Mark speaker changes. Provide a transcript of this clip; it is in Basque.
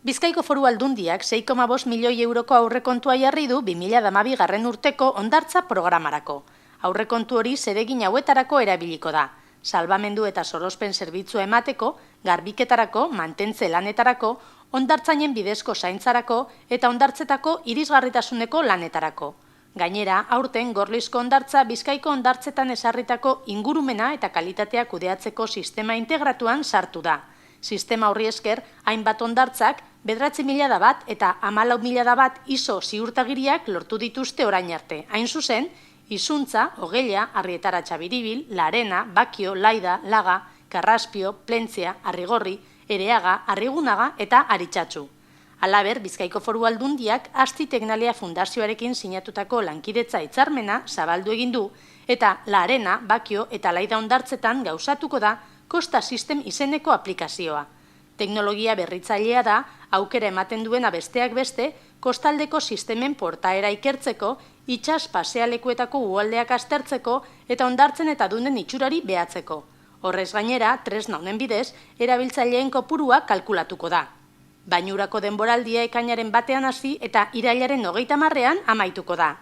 Speaker 1: Bizkaiko Foru Aldundiak 6,5 milioi euroko aurrekontua jarri du 2012 urteko hondartza programarako. Aurrekontu hori zeregin hauetarako erabiliko da. Salbamendu eta sorospen zerbitzua emateko, garbiketarako, mantentze lanetarako, hondartzainen bidezko zaintzarako eta hondartzetako irisgarritasuneko lanetarako. Gainera, aurten Gorlizko hondartza Bizkaiko hondartzetan ezarritako ingurumena eta kalitatea kudeatzeko sistema integratuan sartu da. Sistema horri esker, hainbat hondartzak 9.001 eta 14.001 ISO ziurtagiriak lortu dituzte orain arte. Hain zuzen, Izuntza, Ogella, Arrietara Txabiribil, Larena, Bakio, Laida, Laga, Karraspio, Plentzia, Arrigorri, Ereaga, Arrigunaga eta Aritxatxu. Halaber, Bizkaiko Foru Aldundiak Asti Teknalia Fundazioarekin sinatutako lankidetza hitzarmena zabaldu egin du eta Larena, Bakio eta Laida hondartzetan gauzatuko da Kosta System izeneko aplikazioa. Teknologia berritzailea da, aukera ematen duena besteak beste, kostaldeko sistemen portaera ikertzeko, itsas pasealekuetako uholdeak aztertzeko eta hondartzen eta dunen itxurari behatzeko. Horrez gainera, tresna honen bidez, erabiltzaileen kopurua kalkulatuko da. Bainurako denboraldia ekainaren batean hasi eta irailaren 30ean amaituko da.